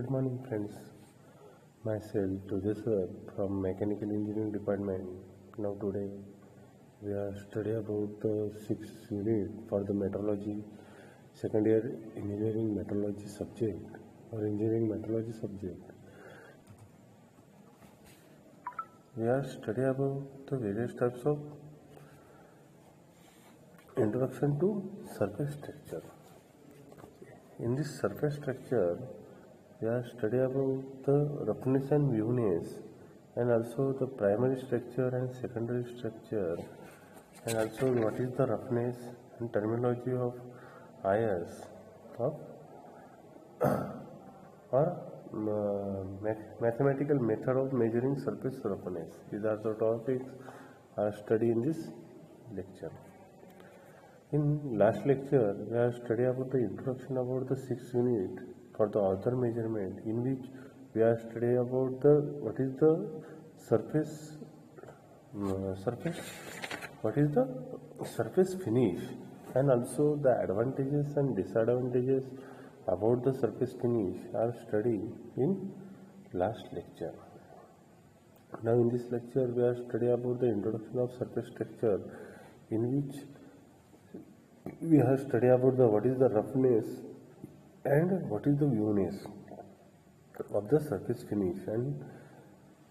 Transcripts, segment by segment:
Good morning, friends. Myself, Tejas sir from Mechanical Engineering Department. Now today we are studying about the sixth unit for the metrology second year engineering metrology subject or engineering metrology subject. We are studying about the various types of introduction to surface structure. In this surface structure, we are studying about the roughness and newness, and also the primary structure and secondary structure, and also what is the roughness and terminology of IS of or mathematical method of measuring surface roughness. These are the topics are studied in this lecture. In last lecture, we have studied about the introduction about the sixth unit for the author measurement, in which we are studying about the what is the surface finish, and also the advantages and disadvantages about the surface finish are studied in last lecture. Now in this lecture, we are studying about the introduction of surface structure, in which we have studied about the what is the roughness and what is the newness of the surface finish, and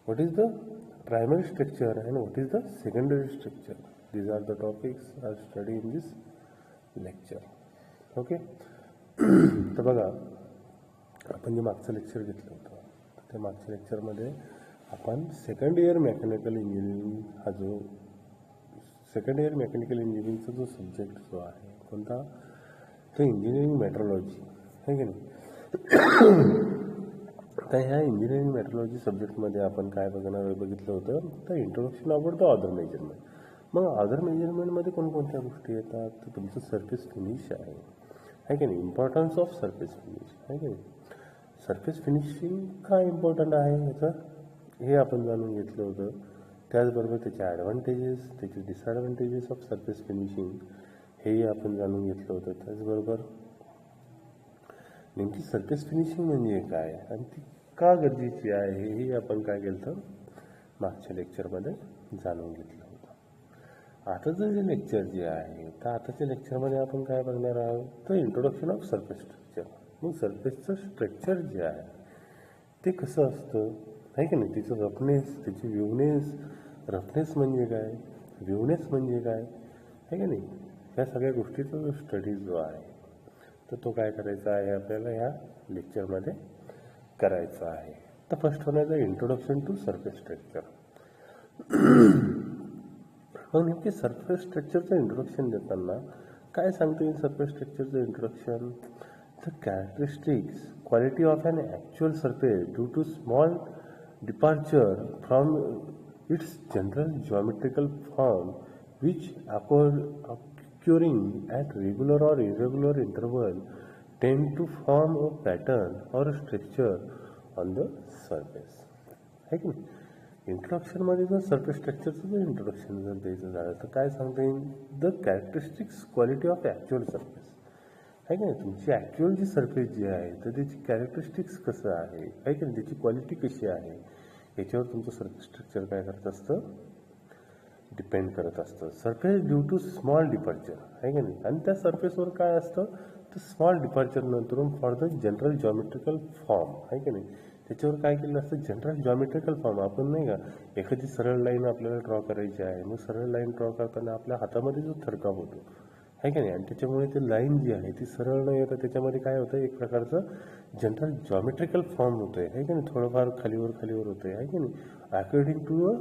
what is the primary structure and what is the secondary structure. These are the topics are studied in this lecture. Okay. तर बघा, आपण जे मागचं lecture घेतलं होतं त्या मागच्या लेक्चरमध्ये आपण सेकंड इयर मेकॅनिकल इंजिनिअरिंग हा जो सेकंड इयर मेकॅनिकल इंजिनिअरिंगचा जो सब्जेक्ट जो आहे कोणता, तो इंजिनिअरिंग मेट्रोलॉजी आहे की नाही. तर ह्या इंजिनिअरिंग मेट्रोलॉजी सब्जेक्टमध्ये आपण काय बघितलं होतं, तर introduction about the other measurement. मग ऑदर मेजरमेंटमध्ये कोणकोणत्या गोष्टी येतात, तर तुमचं सरफेस फिनिश आहे की नाही, इम्पॉर्टन्स ऑफ सरफेस फिनिश आहे की नाही. सरफेस फिनिशिंग का इम्पॉर्टंट आहे याचं हे आपण जाणून घेतलं होतं. त्याचबरोबर त्याचे ॲडव्हान्टेजेस, त्याचे डिसॲडव्हान्टेजेस ऑफ सरफेस फिनिशिंग हेही आपण जाणून घेतलं होतं. त्याचबरोबर नेमकी सरफेस फिनिशिंग म्हणजे काय आणि ती का गरजेची आहे हेही आपण काय केलं तर मागच्या लेक्चरमध्ये जाणून घेतलं होतं. आताचं जे लेक्चर जे आहे, तर आताच्या लेक्चरमध्ये आपण काय बघणार आहोत, तर इंट्रोडक्शन ऑफ सरफेस स्ट्रक्चर. मग सरफेसचं स्ट्रक्चर जे आहे ते कसं असतं आहे की नाही, तिचं रफनेस, त्याची व्ह्यूनेस, रफनेस म्हणजे काय, व्ह्यूनेस म्हणजे काय आहे की नाही, या सगळ्या गोष्टीचा जो स्टडी जो आहे तर तो काय करायचा आहे आपल्याला ह्या लेक्चरमध्ये करायचा आहे. तर फर्स्ट होण्याचं इंट्रोडक्शन टू सरफेस स्ट्रक्चर. मग नेमके सरफेस स्ट्रक्चरचं इंट्रोडक्शन देताना काय सांगता येईल सरफेस स्ट्रक्चरचं introduction, the characteristics quality of an actual surface due to small departure from its general geometrical form which occurring at regular or irregular interval tend to form a pattern or a structure on the surface. है की नाही. इंट्रोडक्शनमध्ये जर surface स्ट्रक्चरचं जर introduction जर द्यायचं झालं तर काय सांगता येईल, the characteristics quality of actual surface आहे की नाही. तुमची ॲक्च्युअल जी सरफेस जी आहे तर त्याची कॅरेक्टरिस्टिक्स कसं आहे की नाही, त्याची क्वालिटी कशी आहे याच्यावर तुमचं सरफेस स्ट्रक्चर काय करत असतं, डिपेंड करत असतं. Surface due to small departure आहे की नाही, आणि त्या सरफेसवर काय असतं तर स्मॉल डिपार्चर नंतर for the general geometrical form आहे की नाही, त्याच्यावर काय केलं असतं जनरल जॉमेट्रिकल फॉर्म. आपण नाही का एखादी सरळ लाईन आपल्याला ड्रॉ करायची आहे, मग सरळ लाईन ड्रॉ करताना आपल्या हातामध्ये जो थरकाप होतो आहे की नाही, आणि त्याच्यामुळे ते लाईन जी आहे ती सरळ न येतं, त्याच्यामध्ये काय होतं एक प्रकारचं जनरल जॉमेट्रिकल फॉर्म होतं आहे की नाही, थोडंफार खालीवर होतं आहे की नाही, अकॉर्डिंग टू अ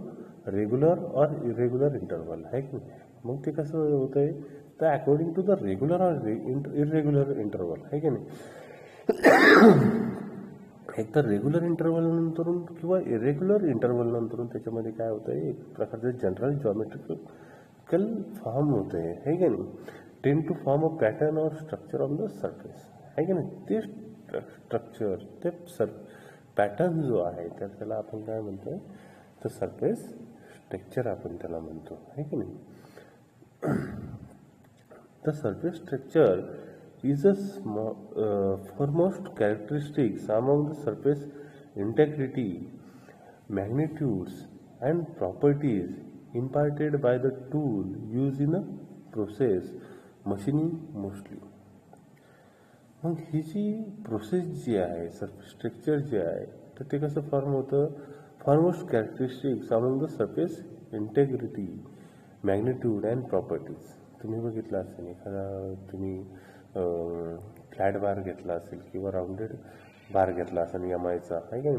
रेग्युलर और इरेग्युलर इंटरवल आहे की नाही. मग ते कसं होतं आहे तर अकॉर्डिंग टू द रेग्युलर और इरेग्युलर इंटरवल आहे की नाही. एक तर रेग्युलर इंटरवल नंतरून किंवा इरेग्युलर इंटरवल नंतरून त्याच्यामध्ये काय होतं आहे एक प्रकारचं जनरल जॉमेट्रिकल फॉर्म होतं आहे की नाही, tend to form a pattern और स्ट्रक्चर ऑन द सरफेस आहे की नाही. ते स्ट्रक्चर ते पॅटर्न जो आहे तर त्याला आपण काय म्हणतो तर सरफेस स्ट्रक्चर आपण त्याला म्हणतो आहे की नाही. The surface structure is a foremost characteristics among the surface integrity, magnitudes, and properties imparted by the tool used in a process machining mostly. मग ही जी प्रोसेस जी आहे सरफेस स्ट्रक्चर जे आहे तर ते कसं फॉर्म होतं foremost characteristics among the surface integrity magnitude and properties तुम्ही बघितलं असेल एखादा तुम्ही फ्लॅट बार घेतला असेल किंवा राऊंडेड बार घेतला असेल एमआयचा आहे का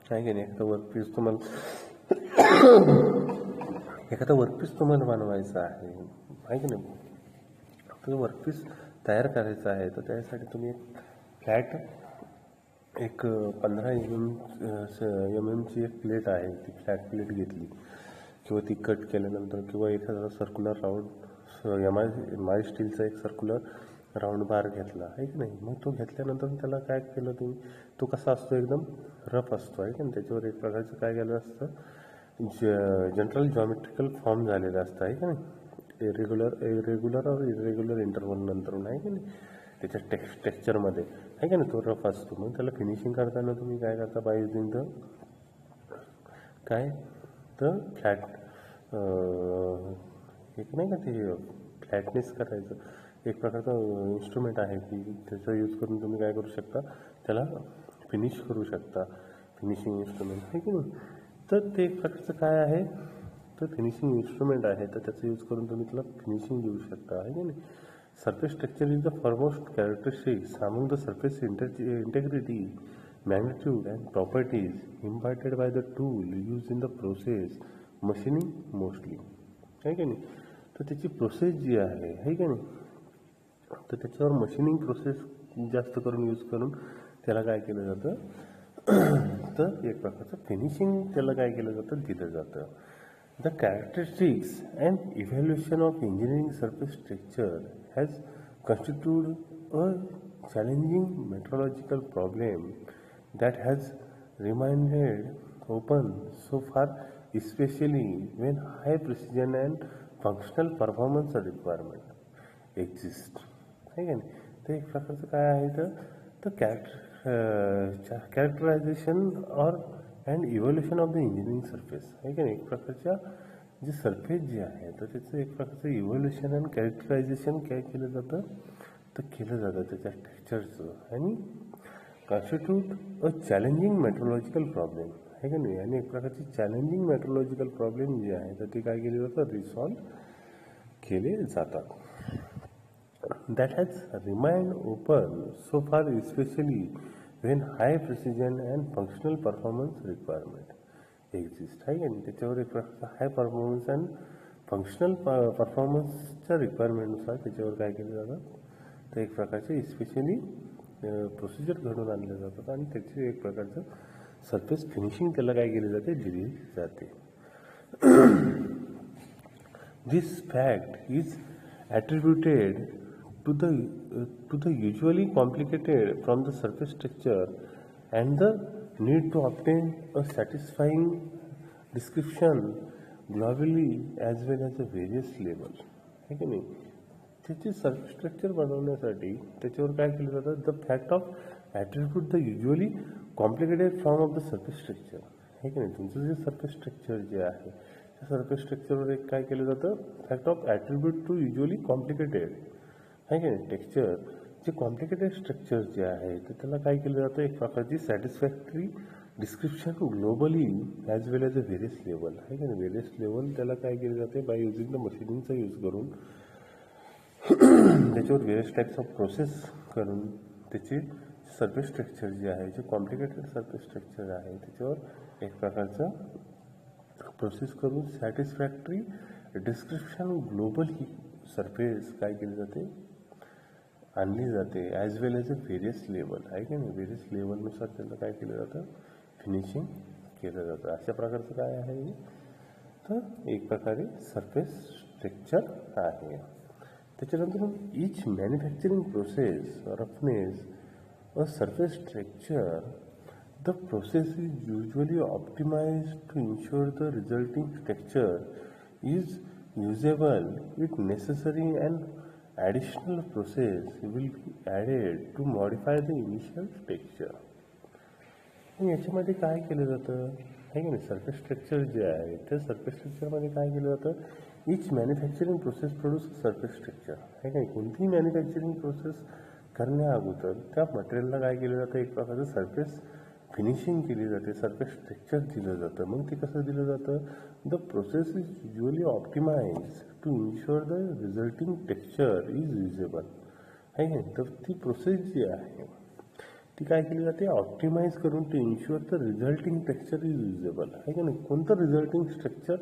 नाही एखादा वर्कपीस तुम्हाला बनवायचा आहे की नाही वर्कपीस तयार करायचा आहे तर त्यासाठी तुम्ही फ्लॅट एक 15 mm ची एक प्लेट आहे ती फ्लॅट प्लेट घेतली किंवा ती कट केल्यानंतर किंवा एखादा सर्क्युलर राऊंड एम आय स्टीलचा एक सर्क्युलर राऊंड बार घेतला आहे की नाही मग तो घेतल्यानंतर त्याला काय केलं तुम्ही तो कसा असतो एकदम रफ असतो आहे की नाही त्याच्यावर एक प्रकारचं काय केलं असतं जनरल जॉमेट्रिकल फॉर्म झालेलं असतं आहे का नाही रेग्युलर और इरेग्युलर इंटरवल नंतर आहे की नाही त्याच्या टेक्स्चरमध्ये आहे का नाही तो रफ असतो मग त्याला फिनिशिंग करताना तुम्ही काय करता बाय युजिंग द काय तर फ्लॅट एक नाही का ते फ्लॅटनेस करायचं एक प्रकारचं इन्स्ट्रुमेंट आहे की त्याचा यूज करून तुम्ही काय करू शकता त्याला फिनिश करू शकता फिनिशिंग इन्स्ट्रुमेंट आहे की नाही तर ते एक प्रकारचं काय आहे तर फिनिशिंग इन्स्ट्रुमेंट आहे तर त्याचा यूज करून तुम्ही त्याला फिनिशिंग देऊ शकता आहे की नाही surface structure is the foremost characteristics among the surface integrity magnitude and properties imparted by the tool used in the process machining mostly आहे की नाही तर त्याची प्रोसेस जी आहे की नाही तर त्याच्यावर मशीनिंग प्रोसेस जास्त करून यूज करून त्याला काय केलं जातं तर एक प्रकारचं फिनिशिंग त्याला काय केलं जातं दिलं जातं the characteristics and evaluation of engineering surface structure has constitute a challenging metrological problem that has remained open so far, especially when high precision and functional performance requirement exist. है का नाही तर एक प्रकारचं काय आहे तर कॅरेक्टरायझेशन और and evolution of the engineering surface आहे का नाही एक प्रकारच्या जे सरफेस जे आहे तर त्याचं एक प्रकारचं इव्होल्युशन अँड कॅरेक्टरायझेशन काय केलं जातं तर केलं जातं त्याच्या टेक्स्चरचं आणि constitute a challenging metrological problem आहे का नाही आणि एक प्रकारची चॅलेंजिंग मेट्रोलॉजिकल प्रॉब्लेम जे आहे तर ते काय केले जातं रिसॉल्व केले जातात that has remind open so far especially when high precision and functional performance requirement exist आहे का नाही त्याच्यावर एक प्रकारचा हाय परफॉर्मन्स अँड फंक्शनल परफॉर्मन्सच्या रिक्वायरमेंटनुसार त्याच्यावर काय केलं जातं तर एक प्रकारचे स्पेशली प्रोसिजर घडून आणले जातात आणि त्याचे एक प्रकारचं सरफेस फिनिशिंग त्याला काय केले जाते दिली जाते this fact is attributed to the usually complicated from the surface structure and the need to obtain a satisfying description globally as well as a various level आहे की नाही त्याची सरफेस स्ट्रक्चर बनवण्यासाठी त्याच्यावर काय केलं जातं the fact of attribute the usually complicated form of the surface structure आहे की नाही तुमचं जे सरफेस स्ट्रक्चर जे आहे त्या सरफेस स्ट्रक्चरवर एक काय केलं जातं fact of attribute to usually complicated आहे की नाही टेक्स्चर जे कॉम्प्लिकेटेड स्ट्रक्चर जे आहे तर त्याला काय केलं जातं एक प्रकारची satisfactory description globally as well as a various level आहे की नाही व्हेरियस लेवल त्याला काय केले जाते बाय युजिंग द मशिनिंगचा यूज करून त्याच्यावर व्हेरियस टाईप्स ऑफ प्रोसेस करून त्याचे सरफेस स्ट्रक्चर जे आहे जे कॉम्प्लिकेटेड सरफेस स्ट्रक्चर आहे त्याच्यावर एक प्रकारचं प्रोसेस करून सॅटिस्फॅक्टरी डिस्क्रिप्शन ग्लोबली सरफेस काय केली जाते आणली जाते as well as a various level आहे की नाही व्हेरियस लेवलनुसार त्याला काय केलं जातं फिनिशिंग केलं जातं अशा प्रकारचं काय आहे तर एक प्रकारे सरफेस स्ट्रक्चर आहे त्याच्यानंतर each manufacturing process roughness a surface structure the process is usually optimised to ensure the resulting structure is usable, it necessary and additional process will be added to modify the initial texture. मग याच्यामध्ये काय केलं जातं आहे की नाही, surface structure जे आहे त्या सरफेस स्ट्रक्चरमध्ये काय केलं जातं, each manufacturing process produce surface structure आहे की नाही. कोणतीही मॅन्युफॅक्चरिंग प्रोसेस करण्या अगोदर त्या मटेरियलला काय केलं जातं, एक प्रकारचं सरफेस फिनिशिंग केली जाते, सरफेस स्ट्रक्चर दिलं जातं. मग ते कसं दिलं जातं, the process is usually optimise to ensure the resulting texture is usable आहे की नाही. तर ती प्रोसेस जी आहे ती काय केली जाते, ऑप्टिमाइज करून to ensure the resulting texture is usable आहे की नाही. कोणतं रिझल्टिंग स्ट्रक्चर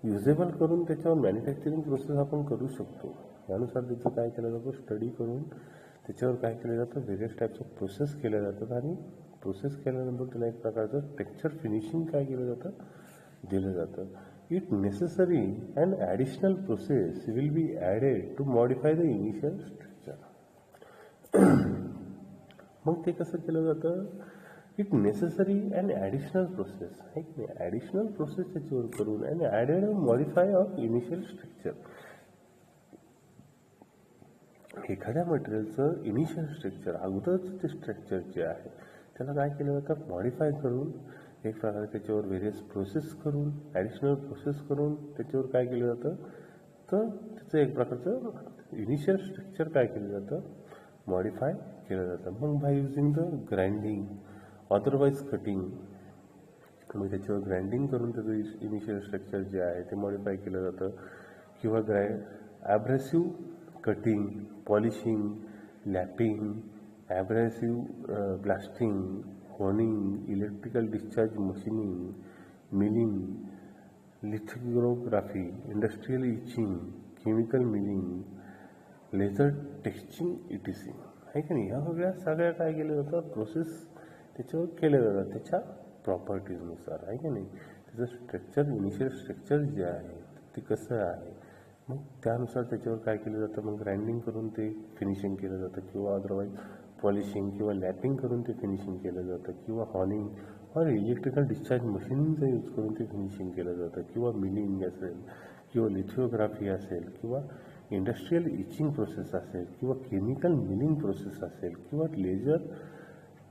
युजेबल करून त्याच्यावर मॅन्युफॅक्चरिंग प्रोसेस आपण करू शकतो, यानुसार त्याचं काय केलं जातं, स्टडी करून त्याच्यावर काय केलं जातं, व्हेरियस टाईप्स ऑफ प्रोसेस केल्या जातात आणि प्रोसेस केल्यानंतर त्याला एक प्रकारचं टेक्स्चर फिनिशिंग काय केलं जातं, दिलं जातं. It necessary and additional process will be added to modify the initial structure. मग ते कसं केलं जातं, it necessary and additional process आहे की नाही, ॲडिशनल प्रोसेस त्याच्यावर करून and added modify of initial structure. एखाद्या मटेरियलचं इनिशियल स्ट्रक्चर अगोदरच ते स्ट्रक्चर जे आहे त्याला काय केलं जातं, मॉडिफाय करून एक प्रकारे त्याच्यावर व्हेरियस प्रोसेस करून ॲडिशनल प्रोसेस करून त्याच्यावर काय केलं जातं, तर त्याचं एक प्रकारचं इनिशियल स्ट्रक्चर काय केलं जातं, मॉडिफाय केलं जातं. मग by using the grinding otherwise cutting, मग त्याच्यावर ग्राइंडिंग करून त्याचं इनिशियल स्ट्रक्चर जे आहे ते मॉडिफाय केलं जातं. किंवा abrasive cutting, polishing, lapping, abrasive blasting, honing, electrical discharge machining, milling, lithography, industrial etching, chemical milling, laser texturing etc आहे की नाही. ह्या सगळ्या काय केलं जातं, प्रोसेस त्याच्यावर केल्या जातात त्याच्या प्रॉपर्टीजनुसार आहे की नाही. त्याचं स्ट्रक्चर इनिशियल स्ट्रक्चर जे आहे ते कसं आहे, मग त्यानुसार त्याच्यावर काय केलं जातं, मग ग्राइंडिंग करून ते फिनिशिंग केलं जातं किंवा अदरवाईज पॉलिशिंग किंवा लॅपिंग करून ते फिनिशिंग केलं जातं किंवा हॉनिंग और इलेक्ट्रिकल डिस्चार्ज मशीनचा यूज करून ते फिनिशिंग केलं जातं किंवा मिलिंग असेल किंवा लिथिओग्राफी असेल किंवा इंडस्ट्रियल इचिंग प्रोसेस असेल किंवा केमिकल मिलिंग प्रोसेस असेल किंवा लेझर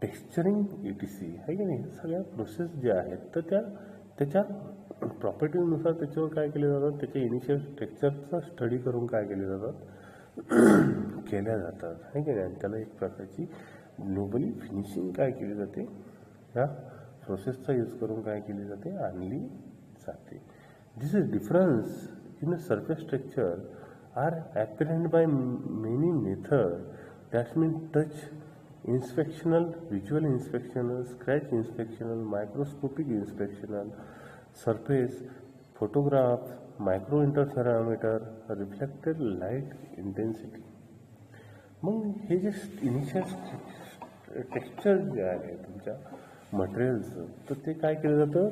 टेक्स्चरिंग ETC आहे की नाही. सगळ्या प्रोसेस ज्या आहेत तर त्याच्या प्रॉपर्टीनुसार त्याच्यावर काय केले जातात, त्याच्या इनिशियल स्ट्रक्चरचा स्टडी करून काय केले जातात, केल्या जातात आहे की नाही. आणि त्याला एक प्रकारची ग्लोबली फिनिशिंग काय केली जाते, ह्या प्रोसेसचा यूज करून काय केली जाते, आणली जाते. This is difference in a surface structure are apparent by many method that mean touch inspectional, visual inspectional, scratch inspectional, microscopic inspectional, surface photograph, micro interferometer, reflected light intensity. मग हे जे इनिशियल टेक्स्चर जे आहे तुमच्या मटेरियलचं तर ते काय केलं जातं,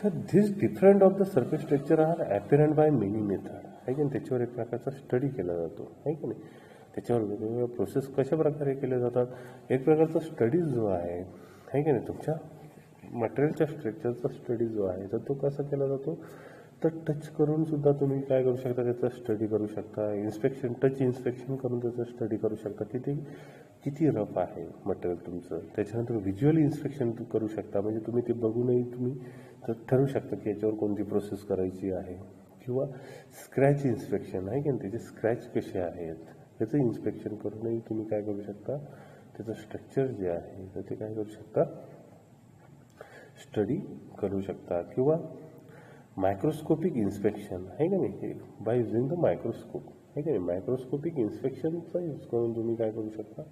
तर this different of the surface structure are apparent by many method आहे की नाही. त्याच्यावर एक प्रकारचा स्टडी केला जातो आहे की नाही. त्याच्यावर वेगवेगळ्या प्रोसेस कशा प्रकारे केल्या जातात, एक प्रकारचा स्टडी जो आहे की नाही, तुमच्या मटेरियलच्या स्ट्रक्चरचा स्टडी जो आहे तर तो कसा केला जातो, तर टच करून सुद्धा तुम्ही काय करू शकता, त्याचा स्टडी करू शकता. इन्स्पेक्शन, टच इन्स्पेक्शन करून त्याचा स्टडी करू शकता की ते किती रफ आहे मटेरियल तुमचं. त्याच्यानंतर व्हिज्युअल इन्स्पेक्शन करू शकता, म्हणजे तुम्ही ते बघूनही तुम्ही तर ठरवू शकता की याच्यावर कोणती प्रोसेस करायची आहे. किंवा स्क्रॅच इन्स्पेक्शन आहे की नाही, त्याचे स्क्रॅच कसे आहेत त्याचं इन्स्पेक्शन करूनही तुम्ही काय करू शकता, त्याचं स्ट्रक्चर जे आहे तर ते काय करू शकता, स्टडी करू शकता. किंवा मायक्रोस्कोपिक इन्स्पेक्शन आहे का नाही, बाय युजिंग द मायक्रोस्कोप आहे का नाही. मायक्रोस्कोपिक इन्स्पेक्शनचा यूज करून तुम्ही काय करू शकता,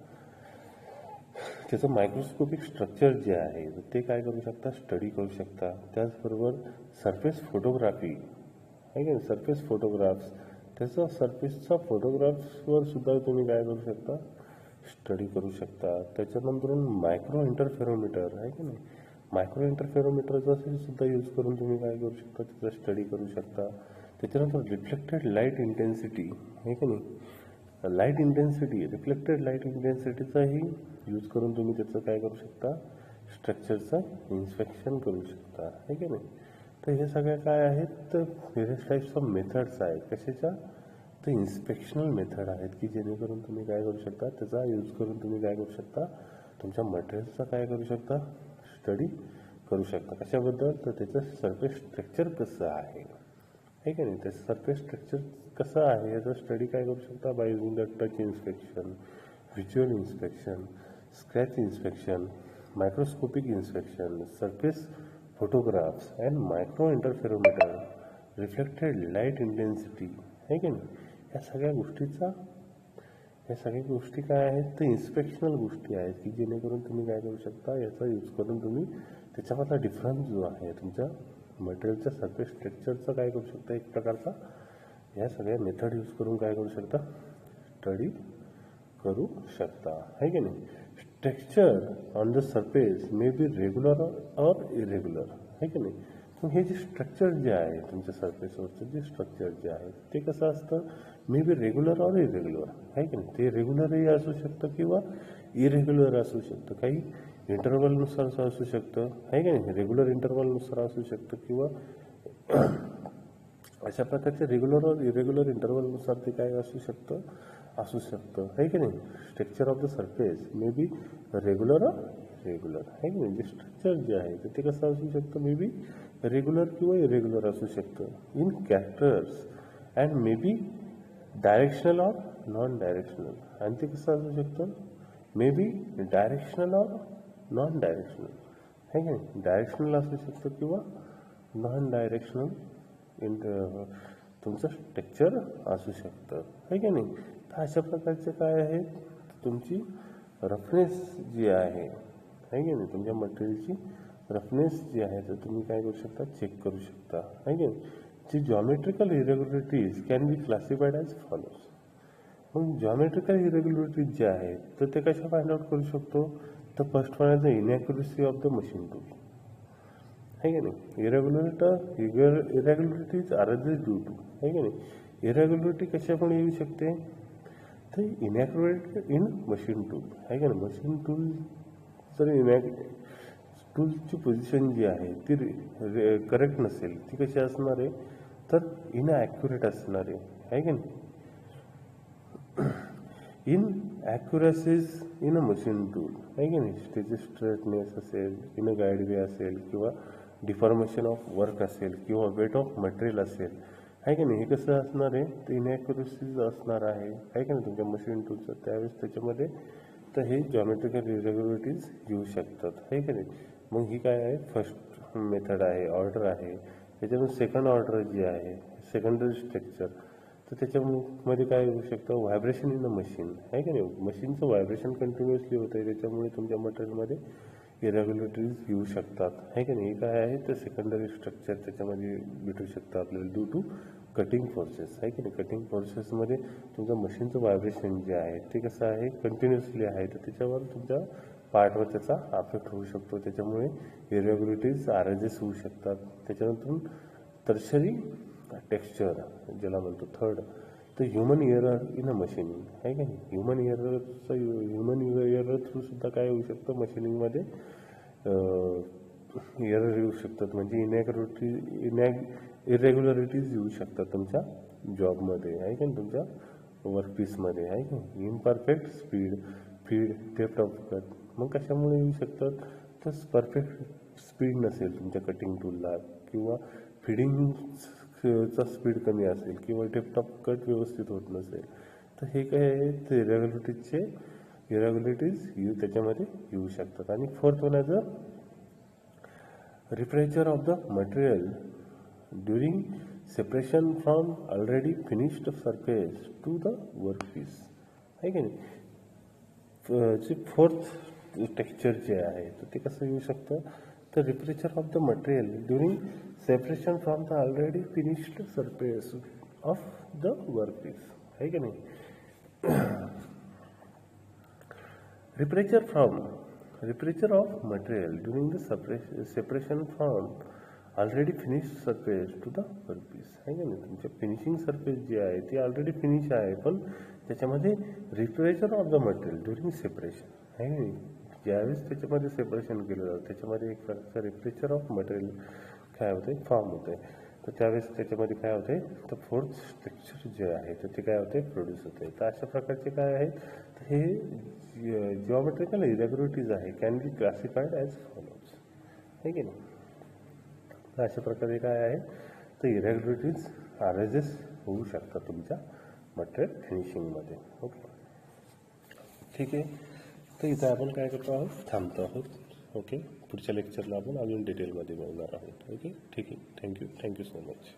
त्याचं मायक्रोस्कोपिक स्ट्रक्चर जे आहे ते काय करू शकता, स्टडी करू शकता. त्याचबरोबर सरफेस फोटोग्राफी आहे का नाही, सरफेस फोटोग्राफ्स, त्याचा सरफेसचा फोटोग्राफ्सवर सुद्धा तुम्ही काय करू शकता, स्टडी करू शकता. त्याच्यानंतर मायक्रो इंटरफेरोमीटर आहे की नाही, मायक्रो इंटरफेरोमीटरचा सुद्धा यूज करून तुम्ही काय करू शकता, त्याचा स्टडी करू शकता. त्याच्यानंतर रिफ्लेक्टेड लाईट इंटेन्सिटी आहे की नाही, लाईट इंटेन्सिटी, रिफ्लेक्टेड लाईट इंटेन्सिटीचाही यूज करून तुम्ही त्याचं काय करू शकता, स्ट्रक्चरचं इन्स्पेक्शन करू शकता आहे की नाही. तर हे सगळ्या काय आहेत, तर व्हेरियस टाईप्स ऑफ मेथड्स आहेत. कशाच्या, तर इन्स्पेक्शनल मेथड आहेत की जेणेकरून तुम्ही काय करू शकता, त्याचा यूज करून तुम्ही काय करू शकता, तुमच्या मटेरियलचा काय करू शकता, स्टडी करू शकता. कशाबद्दल, तर त्याचं सरफेस स्ट्रक्चर कसं आहे, है की नाही, त्याचं सरफेस स्ट्रक्चर कसं आहे याचा स्टडी काय करू शकता by using the touch inspection, visual inspection, scratch inspection, microscopic inspection, surface photographs and micro interferometer, reflected light intensity, है की नाही. या सगळ्या गोष्टी काय आहेत, तर इन्स्पेक्शनल गोष्टी आहेत की जेणेकरून तुम्ही काय करू शकता, याचा यूज करून तुम्ही त्याच्यामधला डिफरन्स जो आहे तुमच्या मटेरियलच्या सरफेस स्ट्रक्चरचा काय करू शकता, एक प्रकारचा या सगळ्या मेथड यूज करून काय करू शकता, स्टडी करू शकता, है की नाही. Structure on the surface may be regular और इरेग्युलर, है की नाही. मग हे जे स्ट्रक्चर जे आहे तुमच्या सरफेसवरचं जे स्ट्रक्चर जे आहे ते कसं असतं, मे बी रेग्युलर और इरेग्युलर, है की नाही. ते रेग्युलरही असू शकतं किंवा इरेग्युलर असू शकतं, काही इंटरवलनुसार असू शकतं, है की नाही. रेग्युलर इंटरवलनुसार असू शकतं किंवा अशा प्रकारचे रेग्युलर और इरेग्युलर इंटरवलनुसार ते काय असू शकतं, है की नाही. Structure of the surface may be regular और रेग्युलर, है की नाही. जे स्ट्रक्चर जे आहे ते कसं असू शकतं, मे बी रेग्युलर किंवा इरेग्युलर असू शकतं. In characters and may be directional और नॉन डायरेक्शनल, आणि ते कसं असू शकतं, मे बी डायरेक्शनल और नॉन डायरेक्शनल, है की नाही. डायरेक्शनल असू शकतं किंवा नॉन डायरेक्शनल तुमचं स्ट्रक्चर असू शकतं, है की नाही. तर अशा प्रकारचे काय आहे, तुमची रफनेस जी आहे, है की नाही, तुमच्या मटेरियलची रफनेस जी आहे तर तुम्ही काय करू शकता, चेक करू शकता, है की नाही. जी geometrical irregularities can be classified as follows. मग जॉमेट्रिकल इरेग्युलरिटीज जे आहेत तर ते कशा फाइंड आउट करू शकतो, तर first one is the inaccuracy of the machine tool, है की नाही. इरेग्युलरिटीज आर ड्यू टू, है की नाही. इरेग्युलरिटी कशामुळे येऊ शकते, तर इनॅक्युरेट इन मशीन टूल, है की नाही. मशीन टूल जर टूलची पोझिशन जी आहे ती करेक्ट नसेल, ती कशी असणार आहे, तर इनॲक्युरेट असणार आहे की नाही. इनॲक्युरसीज इन अ मशीन टूल, आहे की नाही. त्याची स्ट्रेटनेस असेल, इन अ गाईड वे असेल किंवा डिफॉर्मेशन ऑफ वर्क असेल किंवा वेट ऑफ मटेरियल असेल, आहे की नाही. हे कसं असणार आहे, तर इनॲक्युरसीज असणार आहे की नाही तुमच्या मशीन टूलचं. त्यावेळेस त्याच्यामध्ये तर हे जॉमेट्रिकल इरेग्युलरिटीज येऊ शकतात, आहे की नाही. मग ही काय आहे, फर्स्ट मेथड आहे, ऑर्डर आहे. त्याच्यातून सेकंड ऑर्डर जी आहे, सेकंडरी स्ट्रक्चर, तर त्याच्यामध्ये काय होऊ शकतं, व्हायब्रेशन इन द मशीन, आहे की नाही. मशीनचं व्हायब्रेशन कंटिन्युअसली होतं आहे, त्याच्यामुळे तुमच्या मटेरियलमध्ये इरेग्युलरिटीज येऊ शकतात, आहे की नाही. हे काय आहे, तर सेकंडरी स्ट्रक्चर त्याच्यामध्ये भेटू शकतं आपल्याला ड्यू टू कटिंग फोर्सेस, आहे की नाही. कटिंग फोर्सेसमध्ये तुमचं मशीनचं व्हायब्रेशन जे आहे ते कसं आहे, कंटिन्युअसली आहे, तर त्याच्यावर तुमच्या पार्टवर त्याचा अफेक्ट होऊ शकतो. त्याच्यामुळे इरेग्युलरिटीज आरएजेस होऊ शकतात. त्याच्यानंतर टर्शरी टेक्स्चर ज्याला म्हणतो थर्ड, तर human error in a machining, आहे का नाही. ह्युमन एरर थ्रू सुद्धा काय होऊ शकतं, मशीनिंगमध्ये एरर येऊ शकतात, म्हणजे इरेग्युलरिटीज येऊ शकतात तुमच्या जॉबमध्ये, आहे का नाही, तुमच्या वर्कपीसमध्ये, आहे का. Imperfect feed depth of cut, मग कशामुळे येऊ शकतात, तर परफेक्ट स्पीड नसेल तुमच्या कटिंग टूलला किंवा फिडिंगचा स्पीड कमी असेल किंवा डेप्थ ऑफ कट व्यवस्थित होत नसेल, तर हे काय आहे, ते इरेग्युलरिटीज त्याच्यामध्ये येऊ शकतात. आणि fourth one as a rupture of the material during separation from already finished surface to the workpiece, आहे की नाही. जे फोर्थ टेक्स्चर जे आहे तर ते कसं येऊ शकतं, तर rupture of the material during separation from the already finished surface of the workpiece, आहे की नाही. Rupture of material during the separation from already finished surface to the workpiece, आहे की नाही. तुमच्या फिनिशिंग सरफेस जी आहे ती ऑलरेडी फिनिश आहे, पण त्याच्यामध्ये rupture of the material during separation, आहे की नाही. ज्यावेळेस त्याच्यामध्ये सेपरेशन केलं जातं त्याच्यामध्ये एक प्रकारचा रिप्रेचर ऑफ मटेरियल काय होते फॉर्म होते. तर त्यावेळेस त्याच्यामध्ये काय होते तर फोर्थ स्ट्रक्चर जे आहे तर ते काय होते प्रोड्यूस होते. तर अशा प्रकारचे काय आहे तर हे जिओमेट्रिकल इरेग्युलरिटीज आहे can be classified as follows आहे की नाही. तर अशा प्रकारे काय आहे तर इरेग्युलरिटीज अरेजेस होऊ शकतात तुमच्या मटेरियल फिनिशिंगमध्ये. ओके ठीक आहे. तर इथं आपण काय करतो आहोत थांबतो आहोत. ओके पुढच्या लेक्चरला आपण अजून डिटेलमध्ये बघणार आहोत. ओके ठीक आहे. Thank you so much.